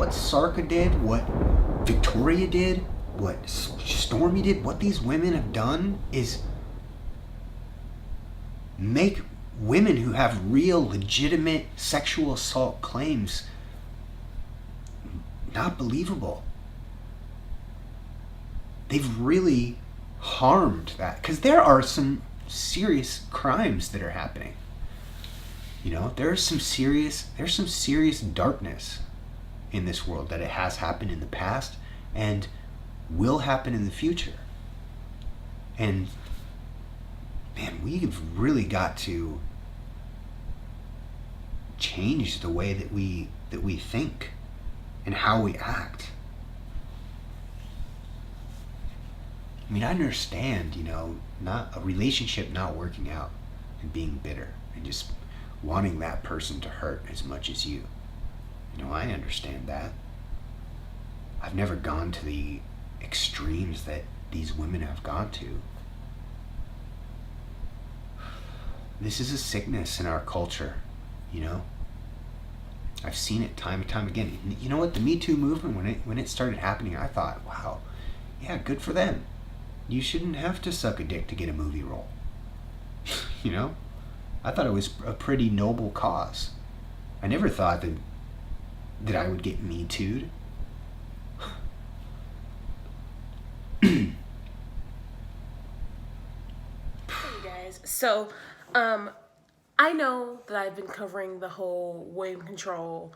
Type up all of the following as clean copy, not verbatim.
what Sarka did, what Victoria did, what Stormy did, what these women have done is make women who have real, legitimate sexual assault claims not believable. They've really harmed that, because there are some serious crimes that are happening. You know, there's some serious darkness in this world that it has happened in the past and will happen in the future. And man, we've really got to change the way that we think and how we act. I mean, I understand, you know, not a relationship not working out and being bitter and just wanting that person to hurt as much as you. You know, I understand that. I've never gone to the extremes that these women have gone to. This is a sickness in our culture, you know? I've seen it time and time again. You know what? The Me Too movement, when it started happening, I thought, wow, yeah, good for them. You shouldn't have to suck a dick to get a movie role. You know? I thought it was a pretty noble cause. I never thought that I would get Me Too'd. Hey guys, so I know that I've been covering the whole William Control,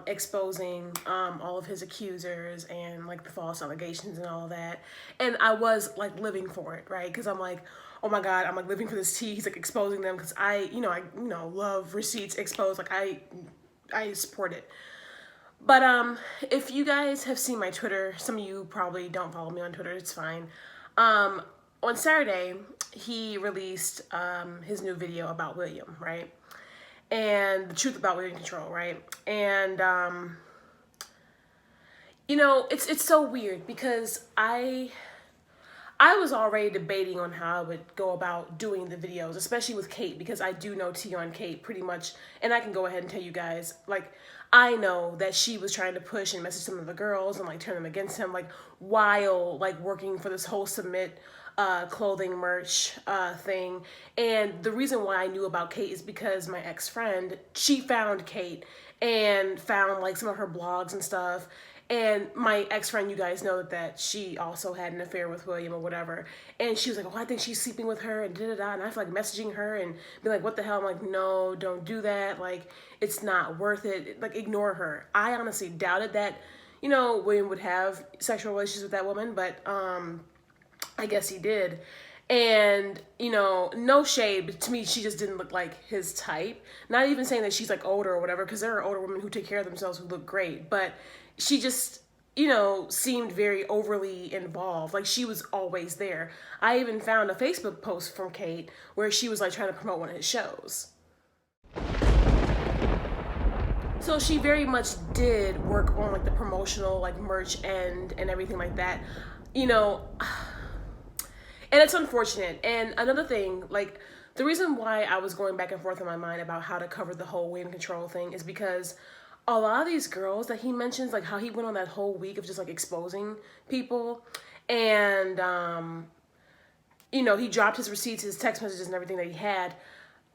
exposing all of his accusers and like the false allegations and all that, and I was like living for it, right? Because I'm like, oh my god, I'm like living for this tea. He's like exposing them because I love receipts exposed. Like I support it. But if you guys have seen my Twitter, some of you probably don't follow me on Twitter. It's fine. On Saturday, he released his new video about William, right? And the truth about William Control, right? And you know, it's so weird because I was already debating on how I would go about doing the videos, especially with Kate, because I do know T on Kate pretty much, and I can go ahead and tell you guys, like, I know that she was trying to push and message some of the girls and like turn them against him, like while like working for this whole Submit clothing merch thing. And the reason why I knew about Kate is because my ex-friend, she found Kate and found like some of her blogs and stuff. And my ex-friend, you guys know that she also had an affair with William or whatever. And she was like, oh, I think she's sleeping with her and da-da-da. And I feel like messaging her and be like, what the hell? I'm like, no, don't do that. Like, it's not worth it. Like, ignore her. I honestly doubted that, you know, William would have sexual relations with that woman. But I guess he did. And, you know, no shade, but to me, she just didn't look like his type. Not even saying that she's like older or whatever, because there are older women who take care of themselves who look great. But she just, you know, seemed very overly involved. Like, she was always there. I even found a Facebook post from Kate where she was like trying to promote one of his shows. So she very much did work on like the promotional, like merch and everything like that, you know. And it's unfortunate. And another thing, like, the reason why I was going back and forth in my mind about how to cover the whole William Control thing is because a lot of these girls that he mentions, like how he went on that whole week of just like exposing people, and you know, he dropped his receipts, his text messages and everything that he had.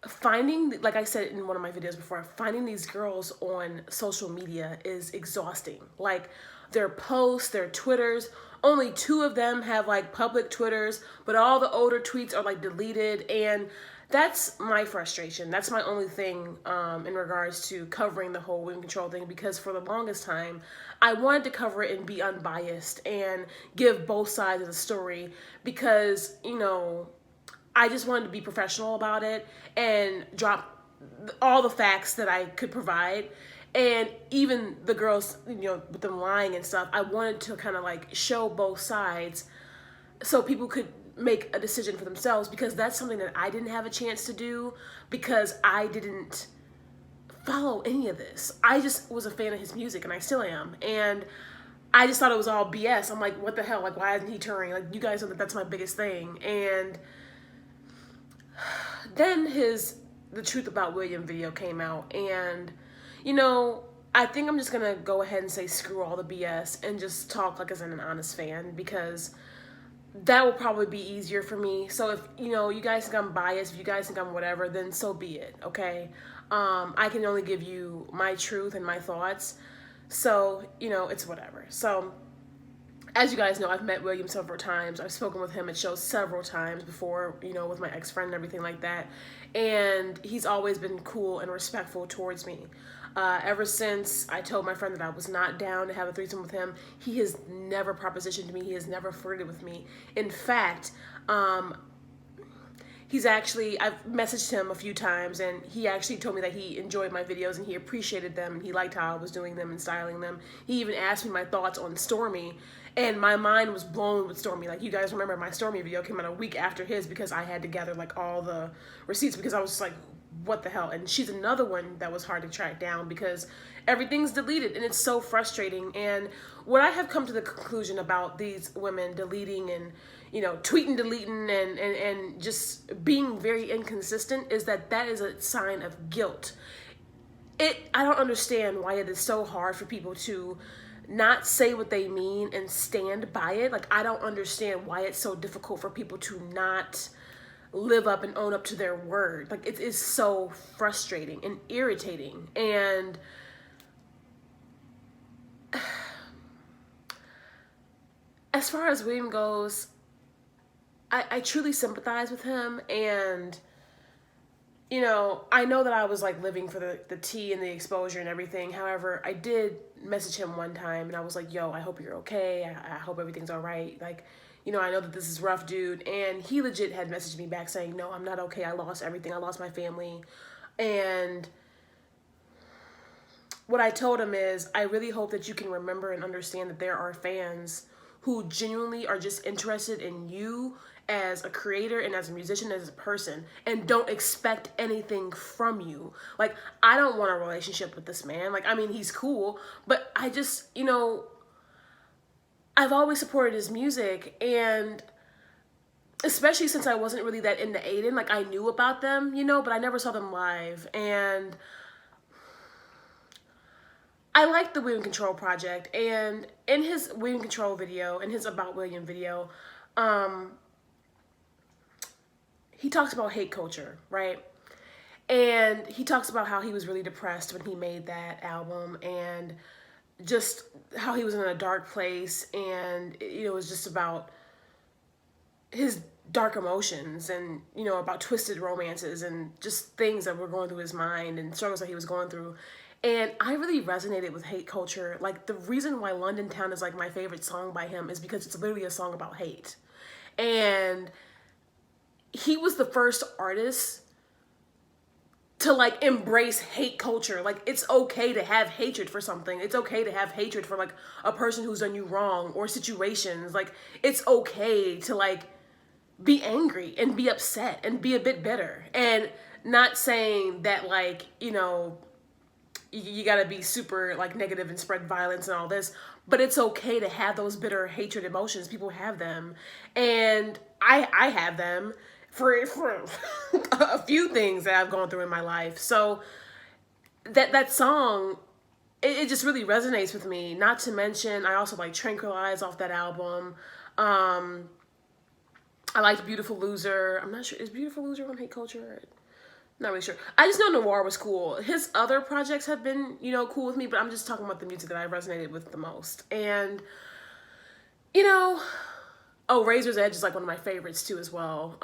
Finding, like I said in one of my videos before, finding these girls on social media is exhausting. Like, their posts, their Twitters, only 2 of them have like public Twitters, but all the older tweets are like deleted. And that's my frustration. That's my only thing in regards to covering the whole William Control thing, because for the longest time, I wanted to cover it and be unbiased and give both sides of the story, because, you know, I just wanted to be professional about it and drop all the facts that I could provide. And even the girls, you know, with them lying and stuff, I wanted to kind of like show both sides so people could make a decision for themselves, because that's something that I didn't have a chance to do because I didn't follow any of this. I just was a fan of his music, and I still am. And I just thought it was all BS. I'm like, what the hell? Like, why isn't he touring? Like, you guys know that that's my biggest thing. And then the Truth About William video came out, and, you know, I think I'm just gonna go ahead and say screw all the BS and just talk like as an honest fan, because that will probably be easier for me. So if you guys think I'm biased, if you guys think I'm whatever, then so be it. Okay, I can only give you my truth and my thoughts. So it's whatever. So as you guys know, I've met William several times. I've spoken with him at shows several times before, with my ex-friend and everything like that. And he's always been cool and respectful towards me. Ever since I told my friend that I was not down to have a threesome with him, he has never propositioned me. He has never flirted with me. In fact, I've messaged him a few times, and he actually told me that he enjoyed my videos and he appreciated them and he liked how I was doing them and styling them. He even asked me my thoughts on Stormy, and my mind was blown with Stormy. Like, you guys remember my Stormy video came out a week after his because I had to gather like all the receipts, because I was just like, what the hell? And she's another one that was hard to track down because everything's deleted, and it's so frustrating. And what I have come to the conclusion about these women deleting and tweeting, deleting, and just being very inconsistent is that is a sign of guilt. I don't understand why it is so hard for people to not say what they mean and stand by it. Like, I don't understand why it's so difficult for people to not live up and own up to their word. Like, it is so frustrating and irritating. And as far as William goes, I truly sympathize with him. And I know that I was like living for the tea and the exposure and everything. However, I did message him one time and I was like, yo, I hope you're okay. I hope everything's all right. Like, I know that this is rough, dude. And he legit had messaged me back saying, no, I'm not okay. I lost everything. I lost my family. And what I told him is, I really hope that you can remember and understand that there are fans who genuinely are just interested in you as a creator and as a musician, as a person, and don't expect anything from you. Like, I don't want a relationship with this man. Like, I mean, he's cool, but I just, I've always supported his music, and especially since I wasn't really that into Aiden, like, I knew about them, but I never saw them live. And I liked the William Control project, and in his William Control video, in his About William video, he talks about hate culture, right? And he talks about how he was really depressed when he made that album, and just how he was in a dark place, and it was just about his dark emotions, and about twisted romances and just things that were going through his mind and struggles that he was going through. And I really resonated with hate culture. Like, the reason why London Town is like my favorite song by him is because it's literally a song about hate. And he was the first artist to like embrace hate culture. Like, it's okay to have hatred for something. It's okay to have hatred for like a person who's done you wrong or situations. Like, it's okay to like be angry and be upset and be a bit bitter, and not saying that like, you gotta be super like negative and spread violence and all this, but it's okay to have those bitter hatred emotions. People have them, and I have them for a few things that I've gone through in my life. So that song, it just really resonates with me. Not to mention, I also like Tranquilize off that album. I liked Beautiful Loser. I'm not sure, is Beautiful Loser on hate culture? Not really sure. I just know Noir was cool. His other projects have been, cool with me, but I'm just talking about the music that I resonated with the most. And, oh, Razor's Edge is like one of my favorites too as well.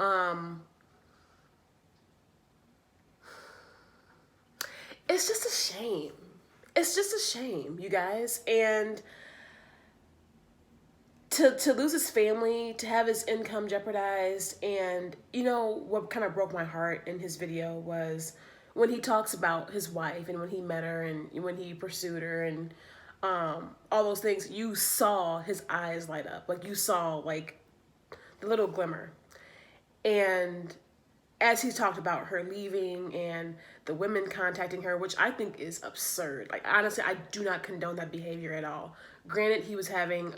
It's just a shame. It's just a shame, you guys. And to lose his family, to have his income jeopardized, and what kind of broke my heart in his video was when he talks about his wife and when he met her and when he pursued her and all those things. You saw his eyes light up, like you saw like the little glimmer. And as he talked about her leaving and the women contacting her, which I think is absurd. Like, honestly, I do not condone that behavior at all. Granted, he was having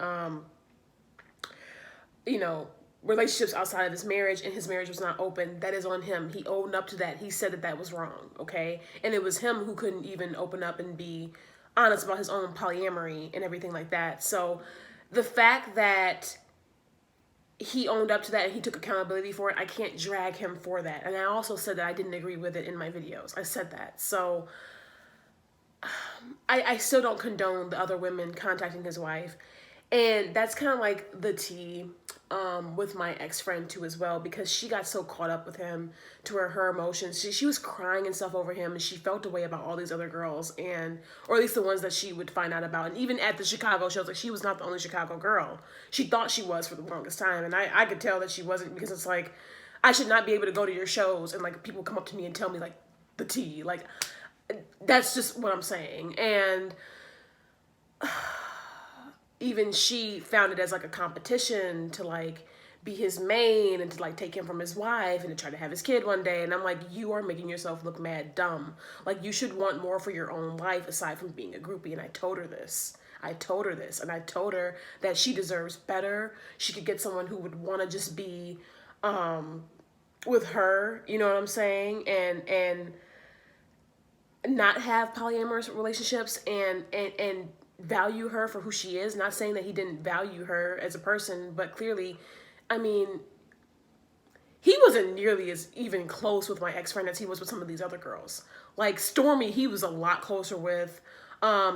relationships outside of his marriage, and his marriage was not open. That is on him. He owned up to that. He said that was wrong, okay? And it was him who couldn't even open up and be honest about his own polyamory and everything like that. So the fact that he owned up to that and he took accountability for it, I can't drag him for that. And I also said that I didn't agree with it in my videos. I said that. So I still don't condone the other women contacting his wife. And that's kind of like the tea with my ex-friend too as well, because she got so caught up with him to where her emotions, she was crying and stuff over him, and she felt a way about all these other girls, and or at least the ones that she would find out about. And even at the Chicago shows, like, she was not the only Chicago girl. She thought she was for the longest time, and I could tell that she wasn't, because it's like, I should not be able to go to your shows and like people come up to me and tell me like the tea. Like, that's just what I'm saying. And even she found it as like a competition to like be his main and to like take him from his wife and to try to have his kid one day. And I'm like, you are making yourself look mad dumb. Like, you should want more for your own life aside from being a groupie. And I told her this. And I told her that she deserves better. She could get someone who would want to just be with her, you know what I'm saying? And not have polyamorous relationships and value her for who she is. Not saying that he didn't value her as a person, but clearly, I mean, he wasn't nearly as even close with my ex-friend as he was with some of these other girls. Like Stormy, he was a lot closer with.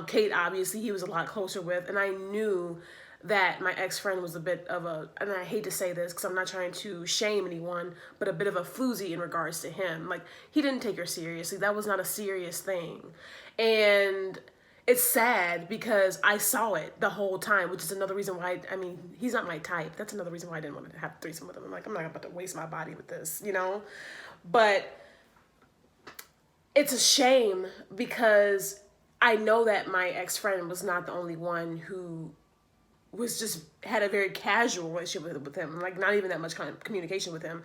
Kate, obviously, he was a lot closer with. And I knew that my ex-friend was a bit of a, and I hate to say this because I'm not trying to shame anyone, but a bit of a floozy in regards to him. Like, he didn't take her seriously. That was not a serious thing. And it's sad because I saw it the whole time, which is another reason why, I mean, he's not my type. That's another reason why I didn't want to have a threesome with him. I'm like, I'm not about to waste my body with this, you know? But it's a shame because I know that my ex-friend was not the only one who was just had a very casual relationship with him, like not even that much kind of communication with him.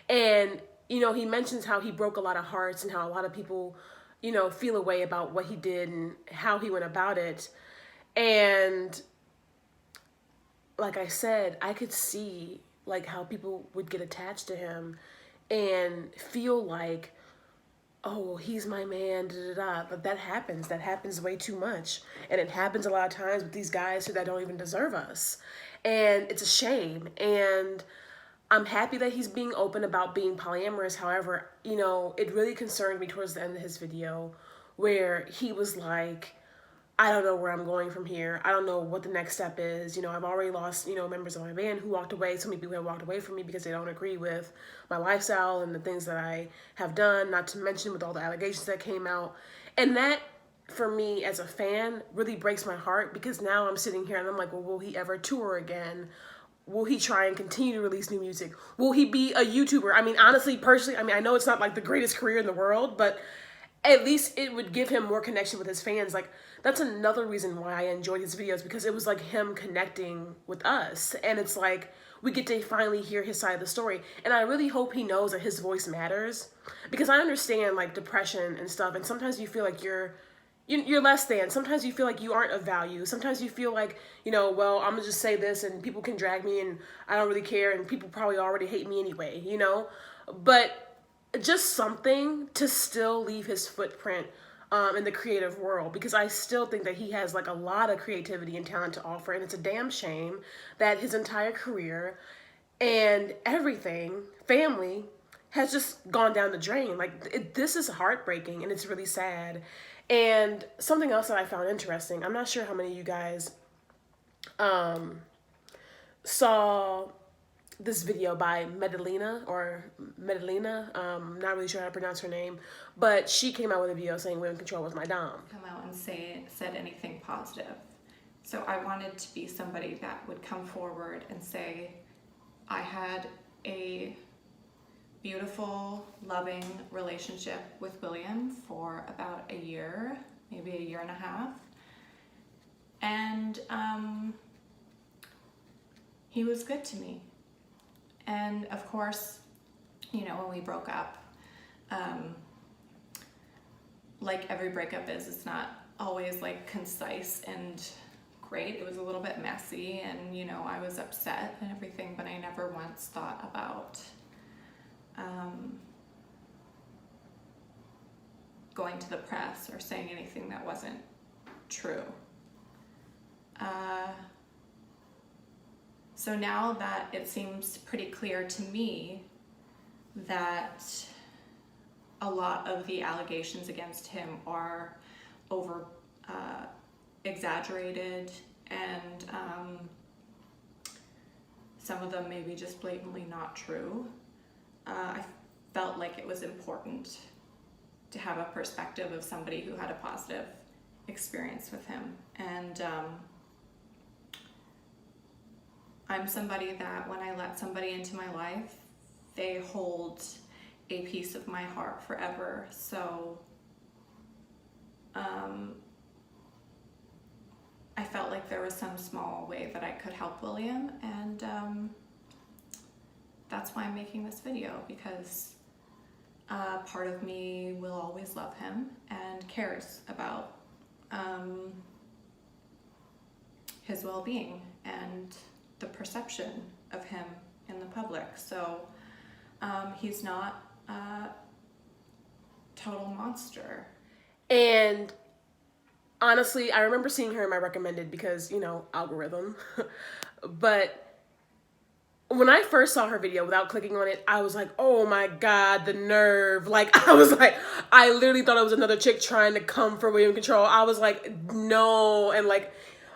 And, you know, he mentions how he broke a lot of hearts and how a lot of people, you know, feel a way about what he did and how he went about it. And like I said, I could see like how people would get attached to him and feel like, oh, he's my man, da da da. But that happens. That happens way too much. And it happens a lot of times with these guys who that don't even deserve us. And it's a shame. And I'm happy that he's being open about being polyamorous. However, you know, it really concerned me towards the end of his video where he was like, I don't know where I'm going from here. I don't know what the next step is. You know, I've already lost, you know, members of my band who walked away. So many people have walked away from me because they don't agree with my lifestyle and the things that I have done, not to mention with all the allegations that came out. And that, for me as a fan, really breaks my heart because now I'm sitting here and I'm like, well, will he ever tour again? Will he try and continue to release new music? Will he be a YouTuber? I mean, honestly, personally, I mean, I know it's not like the greatest career in the world, but at least it would give him more connection with his fans. Like, that's another reason why I enjoyed his videos, because it was like him connecting with us. And it's like, we get to finally hear his side of the story. And I really hope he knows that his voice matters, because I understand like depression and stuff. And sometimes you feel like you're less than. Sometimes you feel like you aren't of value. Sometimes you feel like, you know, well, I'm gonna just say this and people can drag me and I don't really care and people probably already hate me anyway, you know? But just something to still leave his footprint in the creative world, because I still think that he has like a lot of creativity and talent to offer. And it's a damn shame that his entire career and everything, family, has just gone down the drain. Like, this is heartbreaking and it's really sad. And something else that I found interesting, I'm not sure how many of you guys saw this video by Medellina, not really sure how to pronounce her name, but she came out with a video saying women control was my dom. Come out and said anything positive. So I wanted to be somebody that would come forward and say, I had a beautiful, loving relationship with William for about a year, maybe a year and a half. And he was good to me. And of course, you know, when we broke up, like every breakup is, it's not always like concise and great. It was a little bit messy and, you know, I was upset and everything, but I never once thought about going to the press or saying anything that wasn't true. So now that it seems pretty clear to me that a lot of the allegations against him are over exaggerated, and some of them maybe just blatantly not true, I felt like it was important to have a perspective of somebody who had a positive experience with him. And I'm somebody that when I let somebody into my life, they hold a piece of my heart forever. So I felt like there was some small way that I could help William, and that's why I'm making this video, because part of me will always love him and cares about his well-being and the perception of him in the public. So he's not a total monster. And honestly, I remember seeing her in my recommended because, you know, algorithm. But when I first saw her video without clicking on it, I was like, oh my God, the nerve. Like, I was like, I literally thought it was another chick trying to come for William Control. I was like, no. And like,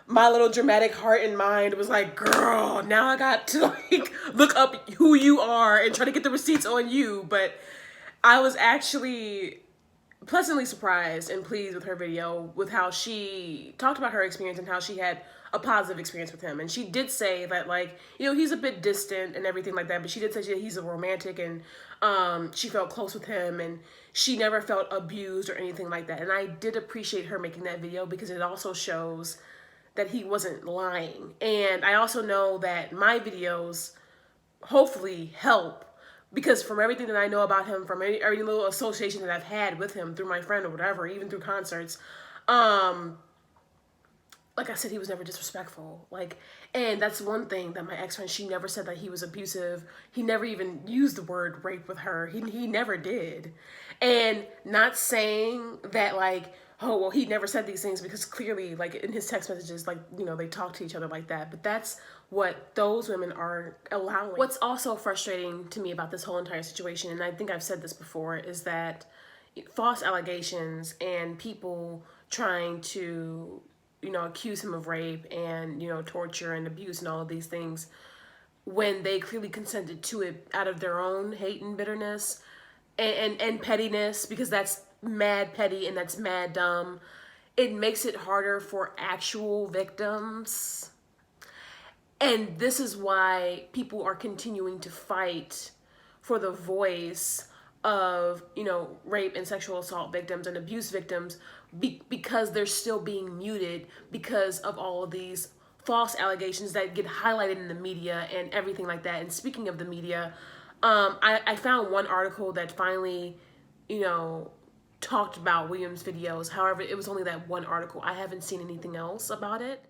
my little dramatic heart and mind was like, girl, now I got to like look up who you are and try to get the receipts on you. But I was actually pleasantly surprised and pleased with her video, with how she talked about her experience and how she had a positive experience with him. And she did say that, like, you know, he's a bit distant and everything like that, but she did say he's a romantic, and she felt close with him, and she never felt abused or anything like that. And I did appreciate her making that video because it also shows that he wasn't lying. And I also know that my videos hopefully help, because from everything that I know about him, from every little association that I've had with him through my friend or whatever, even through concerts, like I said, he was never disrespectful. Like, and that's one thing that my ex-friend, she never said that he was abusive. He never even used the word rape with her. He never did. And not saying that, like, oh, well, he never said these things, because clearly, like, in his text messages, like, you know, they talk to each other like that. But that's what those women are allowing. What's also frustrating to me about this whole entire situation, and I think I've said this before, is that false allegations and people trying to, you know, accuse him of rape and, you know, torture and abuse and all of these things, when they clearly consented to it out of their own hate and bitterness and pettiness, because that's mad petty and that's mad dumb. It makes it harder for actual victims. And this is why people are continuing to fight for the voice of, you know, rape and sexual assault victims and abuse victims, because they're still being muted because of all of these false allegations that get highlighted in the media and everything like that. And speaking of the media, I found one article that finally, you know, talked about William's videos. However, it was only that one article. I haven't seen anything else about it.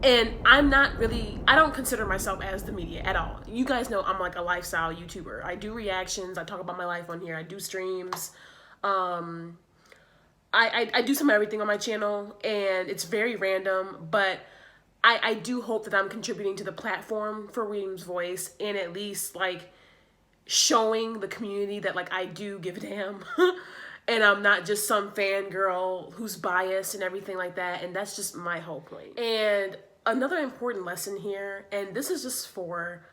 And I don't consider myself as the media at all. You guys know I'm like a lifestyle YouTuber. I do reactions. I talk about my life on here. I do streams. I do some of everything on my channel, and it's very random, but I do hope that I'm contributing to the platform for William's voice, and at least like showing the community that, like, I do give a damn. And I'm not just some fangirl who's biased and everything like that. And that's just my whole point. And another important lesson here, and this is just for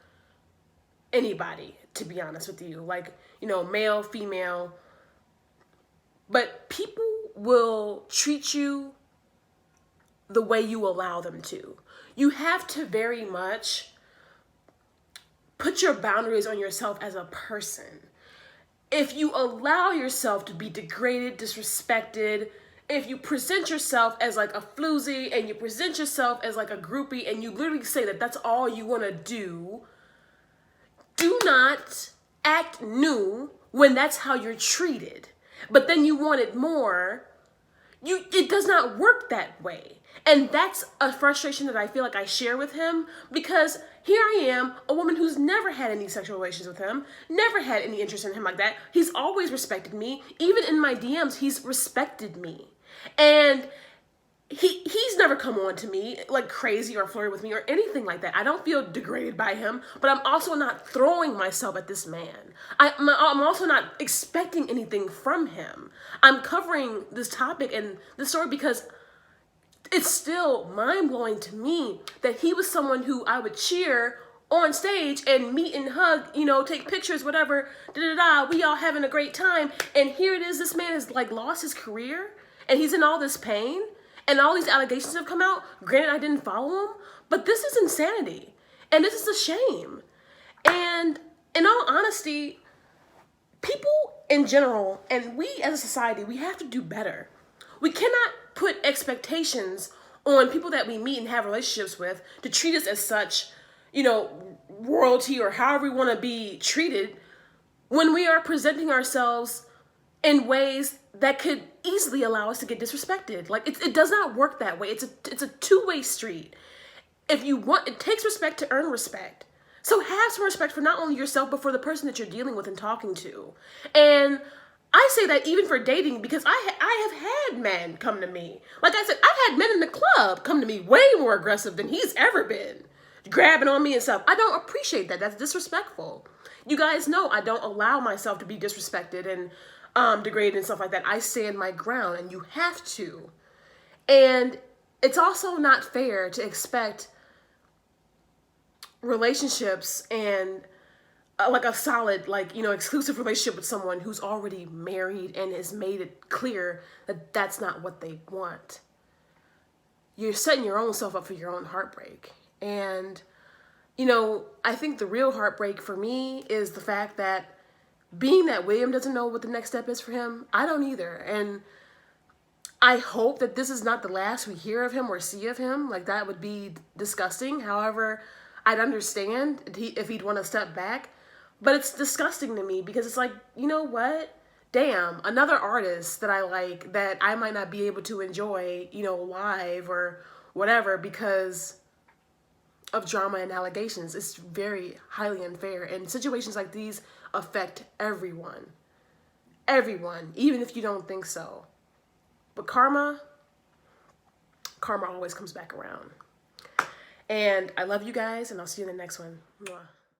anybody, to be honest with you, like, you know, male, female, but people will treat you the way you allow them to. You have to very much put your boundaries on yourself as a person. If you allow yourself to be degraded, disrespected, if you present yourself as like a floozy and you present yourself as like a groupie and you literally say that that's all you want to do not act new when that's how you're treated. But then you want it more. it does not work that way. And that's a frustration that I feel like I share with him, because here I am, a woman who's never had any sexual relations with him, never had any interest in him like that. He's always respected me. Even in my DMs, he's respected me. And he's never come on to me like crazy or flirted with me or anything like that. I don't feel degraded by him, but I'm also not throwing myself at this man. I'm also not expecting anything from him. I'm covering this topic and this story because it's still mind-blowing to me that he was someone who I would cheer on stage and meet and hug, you know, take pictures, whatever, we all having a great time. And here it is, this man has like lost his career and he's in all this pain. And all these allegations have come out. Granted, I didn't follow him, but this is insanity. And this is a shame. And in all honesty, people in general, and we as a society, we have to do better. We cannot put expectations on people that we meet and have relationships with to treat us as such, you know, royalty or however we want to be treated, when we are presenting ourselves in ways that could easily allow us to get disrespected. Like it does not work that way. It's a two-way street. If you want, it takes respect to earn respect. So have some respect for not only yourself, but for the person that you're dealing with and talking to. And I say that even for dating, because I have had men come to me. Like I said, I've had men in the club come to me way more aggressive than he's ever been, grabbing on me and stuff. I don't appreciate that. That's disrespectful. You guys know I don't allow myself to be disrespected and degraded and stuff like that. I stand my ground, and you have to. And it's also not fair to expect relationships and like a solid, like, you know, exclusive relationship with someone who's already married and has made it clear that that's not what they want. You're setting your own self up for your own heartbreak. And, you know, I think the real heartbreak for me is the fact that being that William doesn't know what the next step is for him, I don't either. And I hope that this is not the last we hear of him or see of him. Like, that would be disgusting. However, I'd understand if he'd want to step back. But it's disgusting to me because it's like, you know what? Damn, another artist that I like that I might not be able to enjoy, you know, live or whatever because of drama and allegations. It's very highly unfair. And situations like these affect everyone. Everyone, even if you don't think so. But karma always comes back around. And I love you guys, and I'll see you in the next one. Mwah.